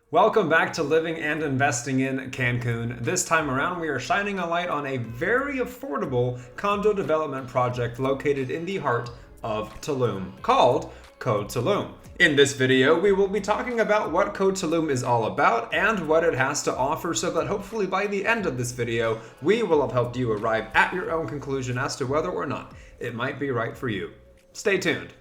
Welcome back to Living and Investing in Cancun. This time around, we are shining a light on a very affordable condo development project located in the heart of Tulum, called Tulum. In this video, we will be talking about what Tulum is all about and what it has to offer, so that hopefully by the end of this video, we will have helped you arrive at your own conclusion as to whether or not it might be right for you. Stay tuned.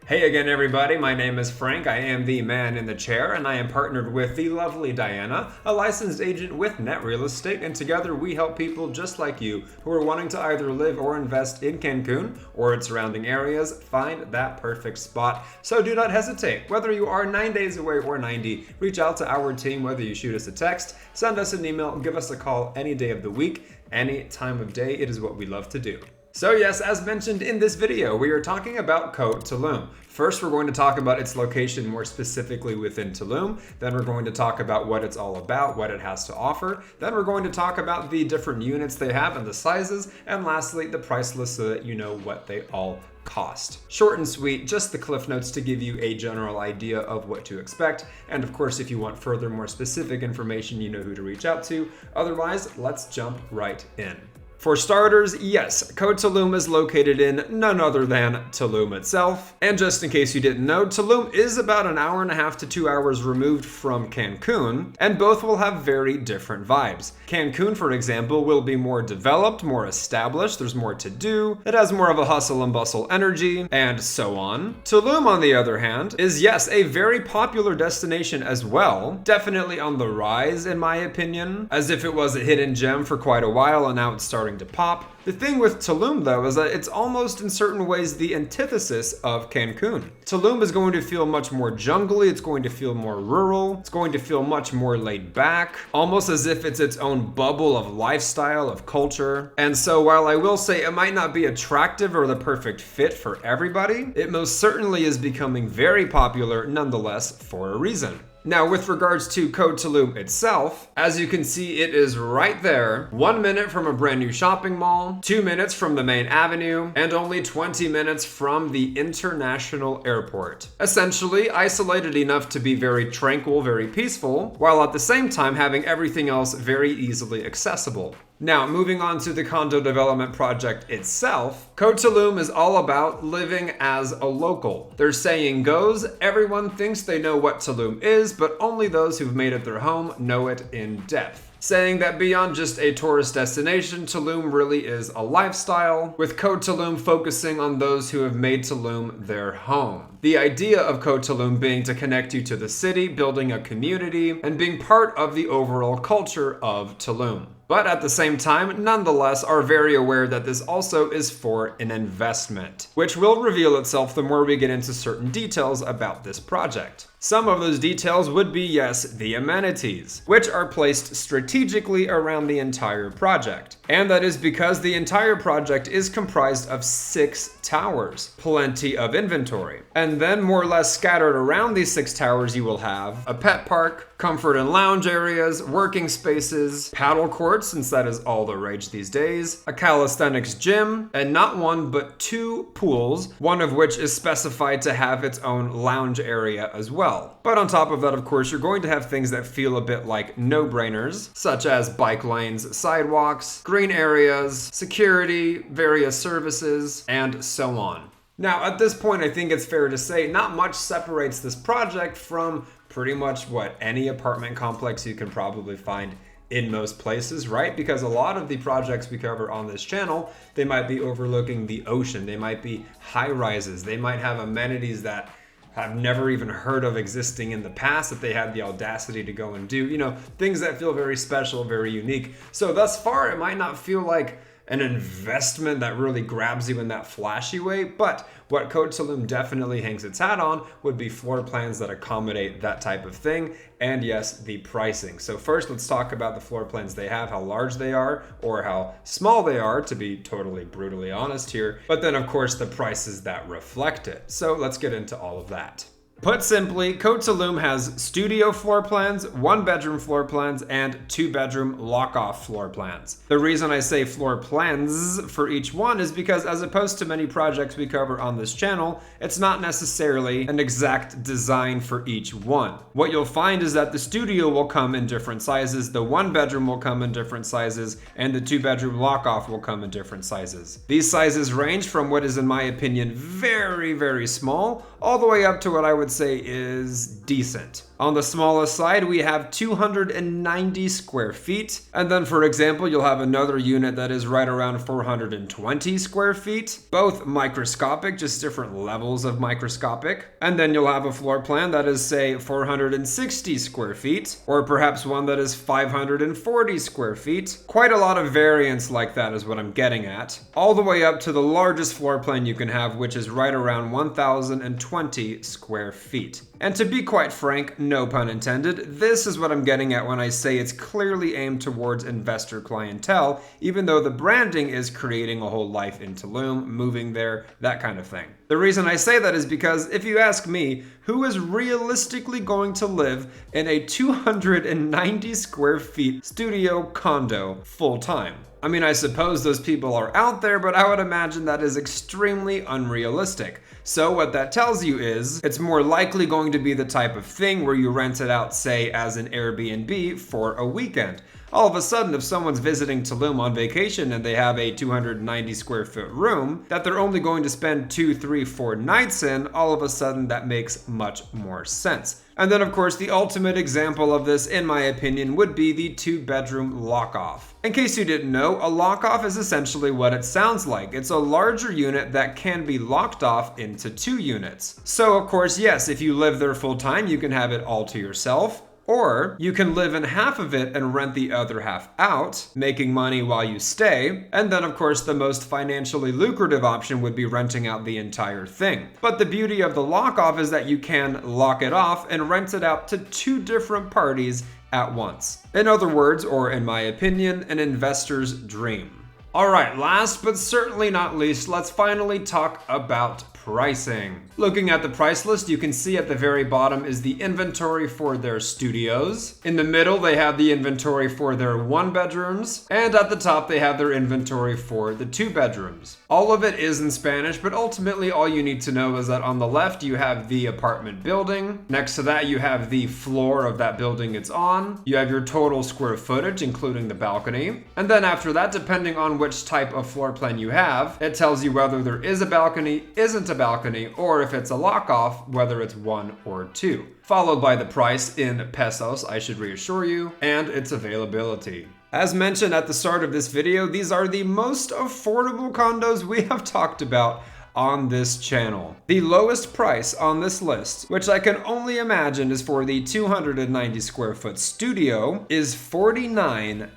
Hey again, everybody. My name is Frank. I am the man in the chair, and I am partnered with the lovely Diana, a licensed agent with Net Real Estate, and together we help people just like you who are wanting to either live or invest in Cancun or its surrounding areas find that perfect spot. So do not hesitate. Whether you are 9 days away or 90, reach out to our team, whether you shoot us a text, send us an email, give us a call any day of the week, any time of day. It is what we love to do. So yes, as mentioned in this video, we are talking about Tulum. First, we're going to talk about its location more specifically within Tulum. Then we're going to talk about what it's all about, what it has to offer. Then we're going to talk about the different units they have and the sizes. And lastly, the price list so that you know what they all cost. Short and sweet, just the cliff notes to give you a general idea of what to expect. And of course, if you want further, more specific information, you know who to reach out to. Otherwise, let's jump right in. For starters, yes, Tulum is located in none other than Tulum itself. And just in case you didn't know, Tulum is about an hour and a half to 2 hours removed from Cancun, and both will have very different vibes. Cancun, for example, will be more developed, more established, there's more to do, it has more of a hustle and bustle energy, and so on. Tulum, on the other hand, is yes, a very popular destination as well, definitely on the rise in my opinion, as if it was a hidden gem for quite a while and now it's starting to pop. The thing with Tulum though is that it's almost in certain ways the antithesis of Cancun. Tulum is going to feel much more jungly, it's going to feel more rural, it's going to feel much more laid back, almost as if it's its own bubble of lifestyle, of culture. And so while I will say it might not be attractive or the perfect fit for everybody, it most certainly is becoming very popular nonetheless for a reason. Now, with regards to Tulum itself, as you can see, it is right there, 1 minute from a brand new shopping mall, 2 minutes from the main avenue, and only 20 minutes from the international airport. Essentially, isolated enough to be very tranquil, very peaceful, while at the same time having everything else very easily accessible. Now, moving on to the condo development project itself, Tulum is all about living as a local. Their saying goes, everyone thinks they know what Tulum is, but only those who've made it their home know it in depth. Saying that beyond just a tourist destination, Tulum really is a lifestyle, with Tulum focusing on those who have made Tulum their home. The idea of Tulum being to connect you to the city, building a community, and being part of the overall culture of Tulum. But at the same time, nonetheless, are very aware that this also is for an investment, which will reveal itself the more we get into certain details about this project. Some of those details would be, yes, the amenities, which are placed strategically around the entire project. And that is because the entire project is comprised of 6 towers, plenty of inventory. And then more or less scattered around these 6 towers, you will have a pet park, comfort and lounge areas, working spaces, paddle courts, since that is all the rage these days, a calisthenics gym, and not one but 2 pools, one of which is specified to have its own lounge area as well. But on top of that, of course, you're going to have things that feel a bit like no-brainers, such as bike lanes, sidewalks, green areas, security, various services, and so on. Now, at this point, I think it's fair to say not much separates this project from pretty much what any apartment complex you can probably find in most places, right? Because a lot of the projects we cover on this channel, they might be overlooking the ocean, they might be high rises, they might have amenities that have never even heard of existing in the past that they had the audacity to go and do, you know, things that feel very special, very unique. So thus far, it might not feel like an investment that really grabs you in that flashy way, but what Tulum definitely hangs its hat on would be floor plans that accommodate that type of thing, and yes, the pricing. So first, let's talk about the floor plans they have, how large they are, or how small they are, to be totally brutally honest here, but then of course the prices that reflect it. So let's get into all of that. Put simply, Tulum has studio floor plans, 1-bedroom floor plans, and 2-bedroom lock-off floor plans. The reason I say floor plans for each one is because, as opposed to many projects we cover on this channel, it's not necessarily an exact design for each one. What you'll find is that the studio will come in different sizes, the 1-bedroom will come in different sizes, and the 2-bedroom lock-off will come in different sizes. These sizes range from what is, in my opinion, very, very small, all the way up to what I would say is decent. On the smallest side, we have 290 square feet. And then, for example, you'll have another unit that is right around 420 square feet, both microscopic, just different levels of microscopic. And then you'll have a floor plan that is, say, 460 square feet, or perhaps one that is 540 square feet. Quite a lot of variance like that is what I'm getting at. All the way up to the largest floor plan you can have, which is right around 1,020 square feet. And to be quite frank, no pun intended, this is what I'm getting at when I say it's clearly aimed towards investor clientele, even though the branding is creating a whole life in Tulum, moving there, that kind of thing. The reason I say that is because if you ask me, who is realistically going to live in a 290 square feet studio condo full time? I mean, I suppose those people are out there, but I would imagine that is extremely unrealistic. So what that tells you is, it's more likely going to be the type of thing where you rent it out, say, as an Airbnb for a weekend. All of a sudden, if someone's visiting Tulum on vacation and they have a 290 square foot room that they're only going to spend 2, 3, 4 nights in, all of a sudden that makes much more sense. And then, of course, the ultimate example of this, in my opinion, would be the 2-bedroom lock-off. In case you didn't know, a lock-off is essentially what it sounds like. It's a larger unit that can be locked off into 2 units. So, of course, yes, if you live there full-time, you can have it all to yourself. Or you can live in half of it and rent the other half out, making money while you stay. And then, of course, the most financially lucrative option would be renting out the entire thing. But the beauty of the lock-off is that you can lock it off and rent it out to 2 different parties at once. In other words, or in my opinion, an investor's dream. All right, last but certainly not least, let's finally talk about pricing. Looking at the price list, you can see at the very bottom is the inventory for their studios. In the middle, they have the inventory for their 1-bedrooms. And at the top, they have their inventory for the 2-bedrooms. All of it is in Spanish, but ultimately all you need to know is that on the left, you have the apartment building. Next to that, you have the floor of that building it's on. You have your total square footage, including the balcony. And then after that, depending on which type of floor plan you have, it tells you whether there is a balcony, isn't a balcony, or if it's a lock-off, whether it's 1 or 2. Followed by the price in pesos, I should reassure you, and its availability. As mentioned at the start of this video, these are the most affordable condos we have talked about on this channel. The lowest price on this list, which I can only imagine is for the 290 square foot studio, is $49,000.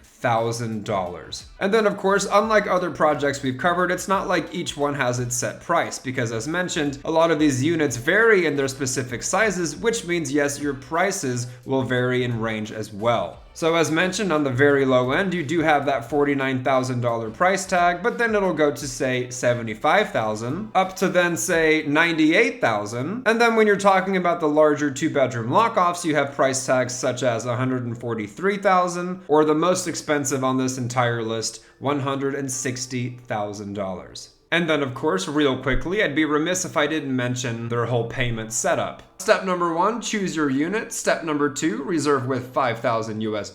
And then, of course, unlike other projects we've covered, it's not like each one has its set price, because as mentioned, a lot of these units vary in their specific sizes, which means yes, your prices will vary in range as well. So as mentioned, on the very low end, you do have that $49,000 price tag, but then it'll go to say $75,000, up to then say $98,000. And then when you're talking about the larger 2-bedroom lock-offs, you have price tags such as $143,000, or the most expensive on this entire list, $160,000. And then, of course, real quickly, I'd be remiss if I didn't mention their whole payment setup. Step number 1, choose your unit. Step number 2, reserve with $5,000 US.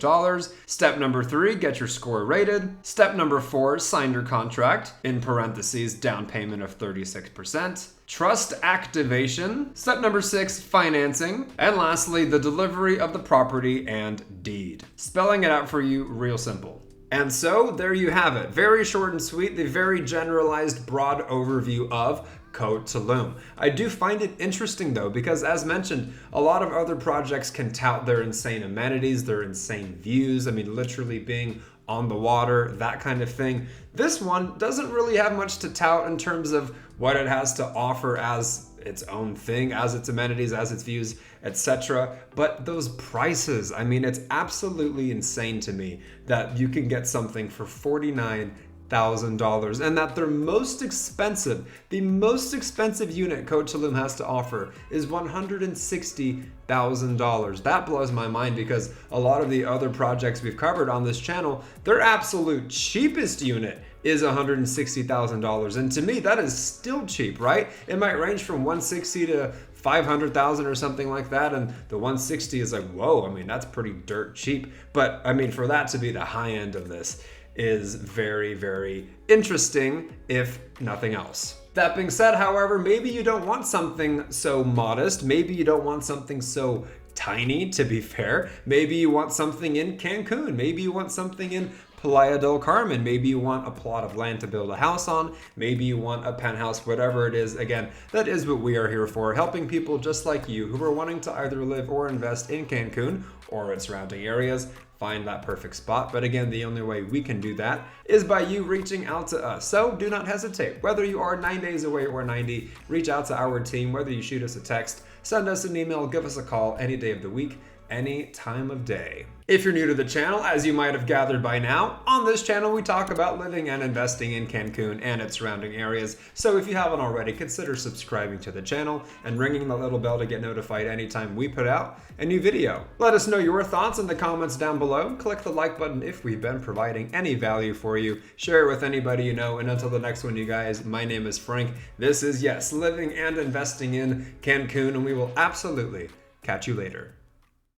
Step number 3, get your score rated. Step number 4, sign your contract, in parentheses, down payment of 36%. Trust activation. Step number 6, financing. And lastly, the delivery of the property and deed. Spelling it out for you, real simple. And so there you have it. Very short and sweet, the very generalized, broad overview of Tulum. I do find it interesting though, because as mentioned, a lot of other projects can tout their insane amenities, their insane views. I mean, literally being on the water, that kind of thing. This one doesn't really have much to tout in terms of what it has to offer as its own thing, as its amenities, as its views, etc. But those prices, I mean, it's absolutely insane to me that you can get something for $49,000. $160,000, and that their most expensive, the most expensive unit Coach Tulum has to offer is $160,000. That blows my mind because a lot of the other projects we've covered on this channel, their absolute cheapest unit is $160,000, and to me that is still cheap, right? It might range from 160 to 500,000 or something like that, and the 160 is like, whoa, I mean, that's pretty dirt cheap. But I mean, for that to be the high end of this is very, very interesting, if nothing else. That being said, however, maybe you don't want something so modest, maybe you don't want something so tiny, to be fair. Maybe you want something in Cancun, maybe you want something in Playa del Carmen, maybe you want a plot of land to build a house on, maybe you want a penthouse, whatever it is. Again, that is what we are here for, helping people just like you who are wanting to either live or invest in Cancun or its surrounding areas find that perfect spot. But again, the only way we can do that is by you reaching out to us. So do not hesitate. Whether you are 9 days away or 90, reach out to our team, whether you shoot us a text, send us an email, give us a call any day of the week, any time of day. If you're new to the channel, as you might have gathered by now, on this channel we talk about living and investing in Cancun and its surrounding areas. So if you haven't already, consider subscribing to the channel and ringing the little bell to get notified anytime we put out a new video. Let us know your thoughts in the comments down below. Click the like button if we've been providing any value for you. Share it with anybody you know. And until the next one, you guys, my name is Frank. This is, yes, living and investing in Cancun, and we will absolutely catch you later.